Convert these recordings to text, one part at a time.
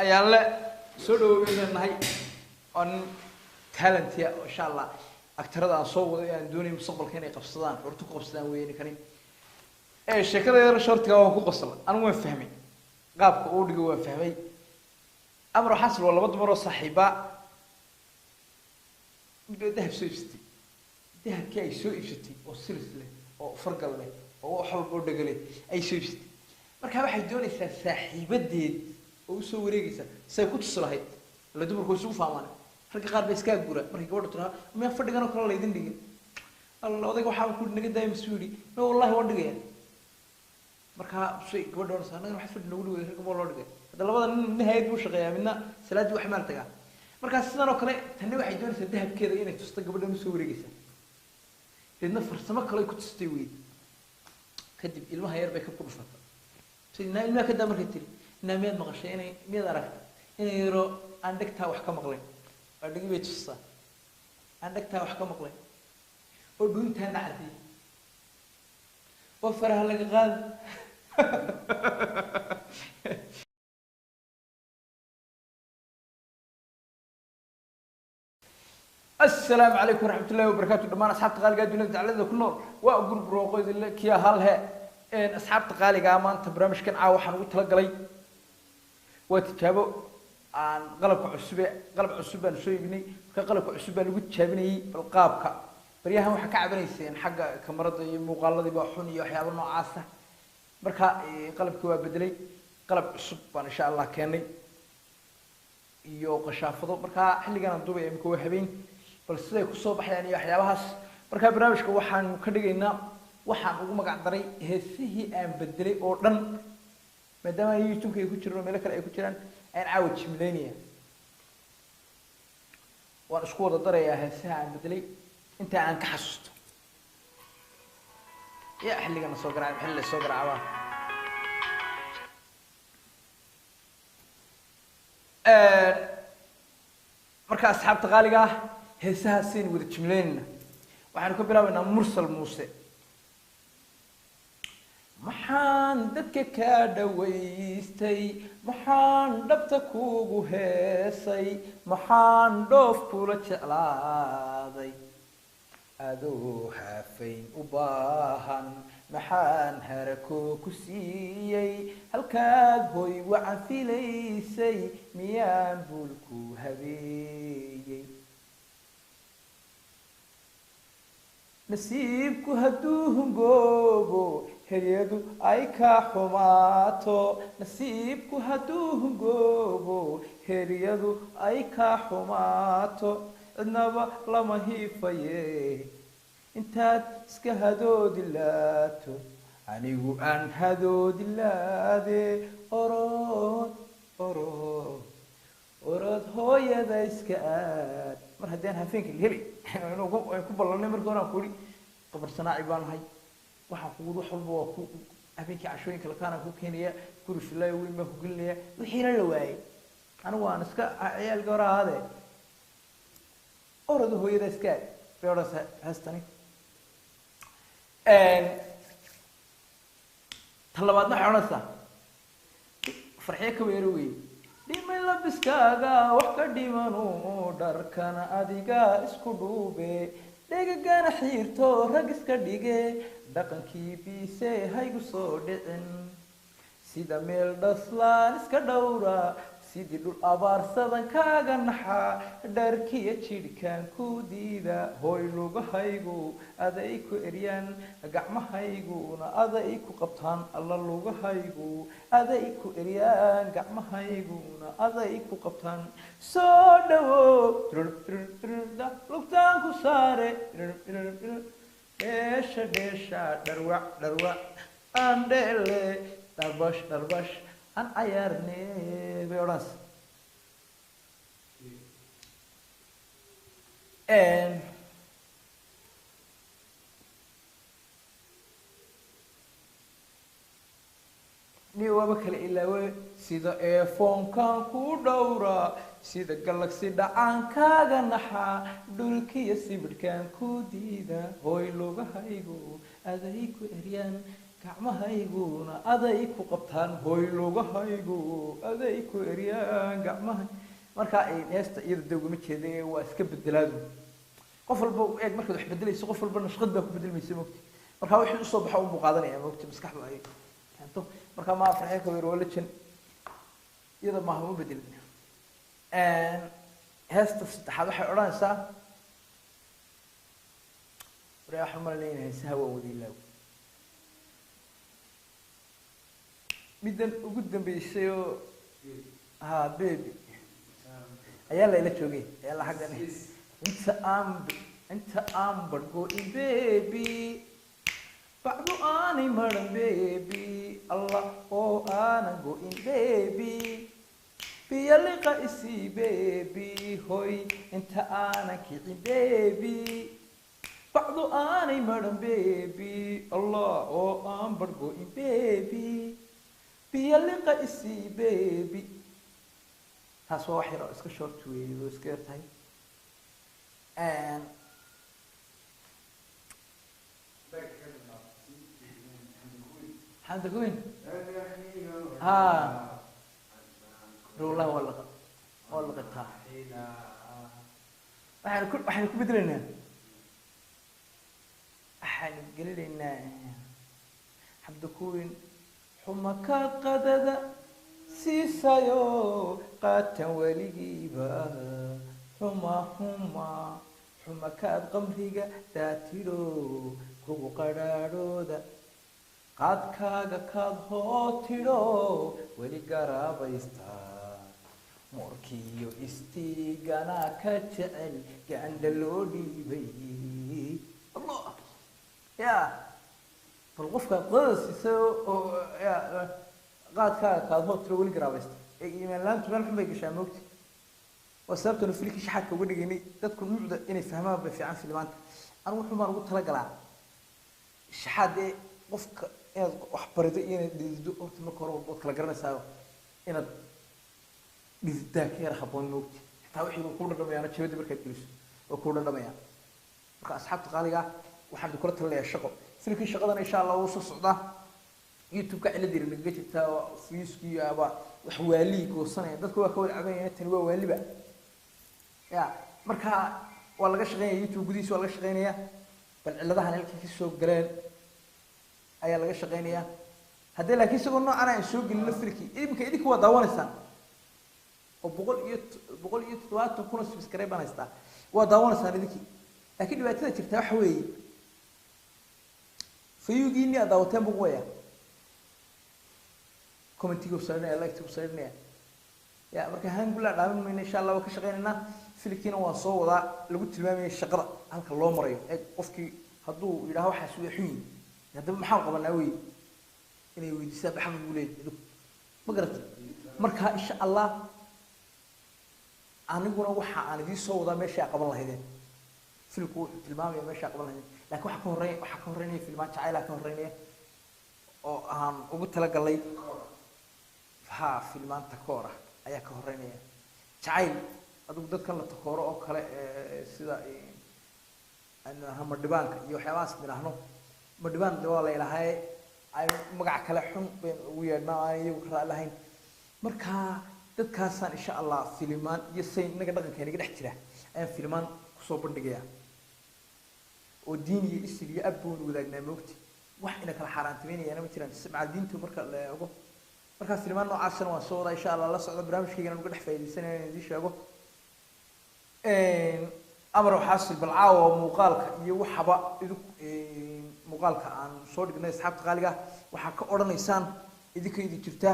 ayaan la soo dhaweeynahay on talent ya insha Allah aktarada aan soo wado aan doonay mustaqbalka inay qabsadaan hortu ku qabsadaan weeyeen kani sheekada yar shortiga waan ku qosla anigu waan fahmay qaabka uu dhigo waan fahmay amro xasl wala laba dumar oo saaxiiba dahab soo iibsatay dahabkii ay soo iibsatay oo silis leh oo fargal leh oo wax walba oo dhagalay ay soo iibsatay marka waxay doonaysaa saaxiibadeed oo soo wareegaysa say ku tuslahayd la dumarku isugu fahmaan rag qaar bay iska gura markay gabadhu tira ma fadhigan oo kala leedin dhigin Allah odayga waxa ku naga daayay masuuli ma wallahi waan dhigaya marka shay gabadhu saanaga waxa fadhi nagu dhigay rag loo dhigay hada labada nin hay'ad buu shaqeeyaa midna salaadii wax maal tagaa marka sidan oo kale tan waxay doonaysaa dahabkeeda inay tusto gabadhan soo wareegaysa idna farsamo kale ku tustay weey kadib ilmaha yar bay ka ku dhufatay sidina ilmaha ka damarkay tiri naamiyad maqashay inay mid aragta inay yaro aan dhigtaa wax ka maqlay adigi bay tusaa aan dhigtaa wax ka maqlay oo dhuuntaan dhacday oo faraha laga qaad السلام عليكم ورحمة الله وبركاته دمان أصحاب تقالي قاعد بنقد على ذا كنور وأقول بروقيد اللي كيا هالها إن أصحاب تقالي قامان تبرمج كان عاوحن وتلقى لي وتتابع عن قلب عسبة نسوي بني كقلب عسبة نقول تشابني بالقابك بريها وحكى عبني سين حق كمرض مقالة بحوني وحياة النوعاسة بركة قلب كوا بدلي قلب عسبة إن شاء الله كاني يوق شافضو بركة حلي كان ندوب يمكوا حبين bal siday ku soo baxayaan iyo waxyaabahaas marka barnaamijka waxaan ka dhigaynaa waxaan ugu magac daray heesihii aan bedelay oo dhan maadaama YouTube ay ku jiraan meel kale ay ku jiraan aan caawid jimleynaya waan isku wada darayaa heesaha aan bedelay inta aan ka xasuusto ya xilligan soo garaac xilli soo garaacaba marka asxaabta qaaliga ah heesaha siin wada jimleynna waxaan ku bilaabaynaa mursal muuse maxaan dadka ka dhawaystay maxaan dhabta kuugu heesay maxaan dhoof kula jeclaaday adoo hafayn u baahan maxaan harako ku siiyay halkaad hoy wacan filaysay miyaan bulku habeeyay nasiibku hadduu hungoobo heryadu ay ka xumaato nasiibku hadduu hungoobo heryadu ay ka xumaato cidnaba lama hiifaye intaad iska hadoodi laato anigu aan hadoodi laade orod hooyada iska aad mar haddaan hafeenka heli inuu ku ballanay markii hore aan ku yidhi qabar sanaaci baan ahay waxaan kugu wax walba waa ku habeenkii cashooyinka lakaana ku keenaya guri filaayo weyn baan ku gelinaya wixiina la waayay anigu waan iska ciyaalka hore ahaadee orada hooyada iska aad bay odhanaysa heestani tan labaadna waxay odhanaysaa farxiyo ka weero wey dhimay labiskaaga wax ka dhimanu dharkana adiga isku dhuube dhegagana xiirto rag iska dhige dhaqankii biise haygu soo dhicin sida meel dhaslaan iska dhowra sidii dhul abaarsadan kaaga naxa dharkiya jidhkaan ku diida hooy lugahaygu aday ku eryaan gacmahayguna aday ku qabtaan alla lugahaygu aday ku eryaan gacmahayguna aday ku qabtaan soo dhawo lugtaan ku saare dheesha dharwac aan dheele dharbash an ayarne bay odhanaysa ni waaba kale ilaawe sida eefoonkan ku dhowra sida galaxy dhacaan kaaga naxa dhulkiya sibidhkaan ku diida hooy lugahaygu aday ku eryaan gacmahayguna aday ku qabtaan hooy lugahaygu aday ku eryaan gacmaha marka ay heesta iyada dawgama jeeday waa iska bedelaadu qof walba eeg markaad wax bedelayso qof walba nashqad baa ku bedelmaysa moogti marka wixii u soo baxa uu muuqaadanaya moogti maskaxdu ay keento marka ma afraxay ka weer wala jan iyada ma habo bedelin heesta saddexaad waxay odhanaysaa raaxo ma leeyahay sahawa wadiilaaw middan ugu dambeysay oo ha baby ayaa la ila joogay ayaa la xaggan inta aan bargo in baby bacdu aanay maran baby allah oo aanan go in baby biyaliqa isi baby hoy inta aanan kicin baby bacdu aanay maran baby allah oo aan bargo in baby biyaliqa isi baby taas waa wax yar oo iska short weeye oo iska yartahay حمد كوين ها والله والله قطع احنا كل بدلنا احنا قلنا حمد كوين حمك قدد سيسايو قاتا وليبا حمكاد قمريقا داتيرو كوكو قرارو qaadkaaga kaad hootidho weli garaabaysta moorkiiyo istiigana ka jecel gacandha loo dhiibay allah ya bal qofka qadasiisa oo qaadkaaga kaad hootidho weli garaabaysta ee iimaan laantu meel xun bay gashaa moogti waa sababtanu filkii shaxadka uga dhigaynay dadku nuucda inay fahmaan bay fiican filimaanta anigu wuxuu baan ugu talagalaa shaxaad ee qofka inaad wax barido iyo inaad dhidido horta marka hore waad kala garanaysaa inaad dhididaa ka yar habboon moogti xitaa wixii ku dhadhamayaana jabada markaad geliso oo ku dhadhamayaan marka asxaabta qaaliga waxaan kula talinayaa shaqo filkii shaqadana insha allah wuu soo socdaa youtube-ka ciladii nagaga jirtaa fiiskii aba wax waali goosanaya dadku waa ka wada cabanayaan tani waa waaliba ya marka waa laga shaqeynaya youtube gudihiisa waa laga shaqeynayaa bal ciladahan halkii ka soo galeen ayaa laga shaqeynayaa haddii laakiin isagoo noocan aan soo gelin la filkii idinka waa daawanaysaan oo 170 kun subscribe baan haystaa waa daawanaysaan idinkii laakiin dhibaatada jirta waxa weeye fayugiini aad daawateen buu waya commentiga usaarinaya like-tiga usaarinaya ya marka hangula dhaamin mayna insha allah waa ka shaqeynaynaa filkiina waa soo wadaa lagu tilmaamaya shaqada halka loo marayo ee qofkii hadduu yidhaaho waxaas way xun yihiin haddaba maxaan qabanaa wey inay weydiisaa maxamed buu leeyahay ma garatay marka insha allah aniguna waxa aan idin soo wadaa meesha qaban lahaydeen filku wuxuu tilmaamaya meesha qaban lahaydeen laakiin waxa ka horeynaya filmaan jacayl ka horeynaya oo aan ugu talagalay ha filmaan takoor ayaa ka horeynaya jacayl adigu dadkan la takooro oo kale sida madhibaanka iyo waxyaabahaas midahno madhibaan waa la ilahay ay magac kale xun been ugu yeedhnaa aan iyagu raa lahayn marka dadkaasaan insha allah filimaan iyo say naga dhaqankeena iga dhex jira ayaan filimaan kusoo bandhigayaa oo diin iyo isil iyo abboon wadaagnaa moogti wax ina kala xaaraantimeynayana ma jiraan ismacaa diinta marka la eego marka filimaan noocaasna waan soo wadaa insha allah la socda barnaamijkaygana uga dhex faa'iidaysanaya inaan idiin sheego amar xaasil balcaawa muuqaalka iyo waxaba muuqaalka aan soo dhignay asxaabta qaaliga waxa ka oranaysaan idinka idin jirta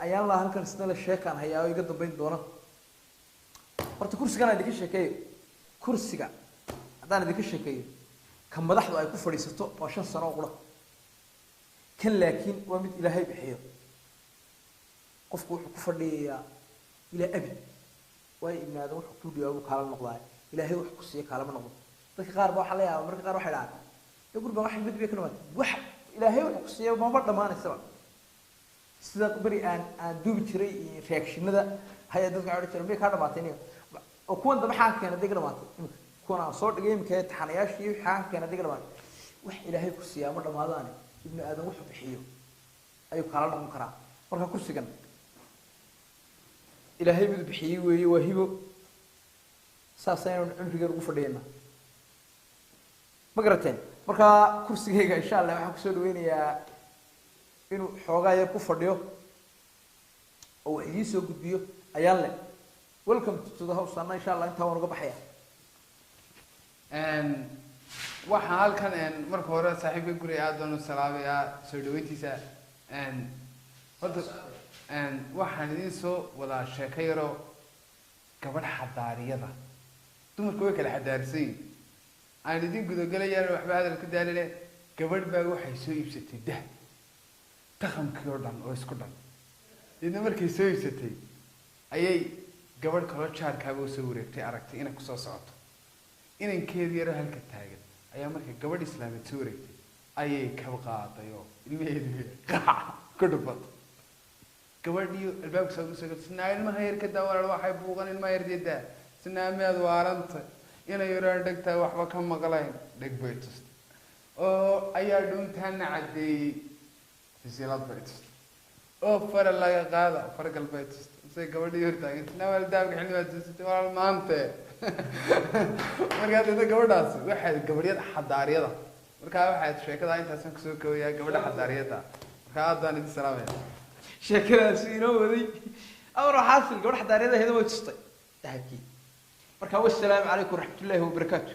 ayaan la halkan isna la sheekan hayaa iga dambeyn doona horta kursigan idinka sheekeeyo kursiga hadaan idinka sheekeeyo ka madaxdu ay ku fadhiisato waa 5 sano oo qura kan laakiin waa mid ilaahay bixiyo qofku wuxuu ku fadhiyaa ila abi way ibnaada wuxuu ku dhiyo kala noqdaa ilaahay wuxuu ku siiyay kala ma noqdo dadka qaar baa waxa la yaabaa marka qaar waxay dhahaan gurba wax mid bay ka noqotay wax ilaahay wuxuu ku siiyay ma dhamaanaysa sida bari aan duubi jiray reactionada hay dadka ay jireen ka dhamaatay oo kuwan daba xaan keenay deg dhamaatay kuwan aan soo dhigay imka taxanayaashii xaan keenay deg dhamaatay wax ilaahay ku siiyay ma dhamaadaan ibnu aadan wuxuu bixiyo ayuu kala dhaqan karaa marka kursigan ilaahay mid bixiyey weeye waa hibo saasaynu cumrigeena ugu fadhiyana ma garateen marka kursigeyga insha Allah waxaan kusoo dhaweynayaa inuu xoogaa yar ku fadhiyo oo wax ii soo gudbiyo ayaan leh welcome to the house ana insha Allah inta waan uga baxaya waxaan halkan marka hore saaxiibka guriga aad baan u salaamayaa soo dhaweyntiisa horta waxaan idin soo wadaa sheeko yaro gabadh xadaariyada dumarku way kala xadaarisan yihiin aan idin gudagelayaan waxba hadal ka daalile gabadh baa waxay soo iibsatay dahab dhaqankii oo dhan oo isku dhan idina markay soo iibsatay ayay gabadh kaloo jaarkaaba usoo wareegtay aragtay inay kusoo socoto inankeedii yaro halka taagan ayaa markay gabadh islaameed soo wareegtay ayay kaba qaaday oo ilmaheedii qaac ku dhufatay gabadhiyo albaabka soo soo gasnaa ilmaha yar ka daawal waxay buuqan ilmaha yar deeda sinaameed waaranta inay yaraan dhagtaa waxba ka maqlayn dhag bay tustay oo ayaa dhuntaana cadeeyay silsilad bay tustay oo fara laga qaada fara galbeed tustay say gabadhii hor taagan sinaameed daawga xillibaad tustay walaal maanta markaa dadka gabadhaas waxay gabadhyada xadaariyada markaa waxay sheekada intaasan kusoo koobayaa gabadha xadaariyada markaa aad baan idin salaamaya sheekadaasi inoo waday amar xaasil gabadh xadaariyada heedo way tustay dahabkii marka wassalaamu calaykum waraxmatullaahi wabarakaatuh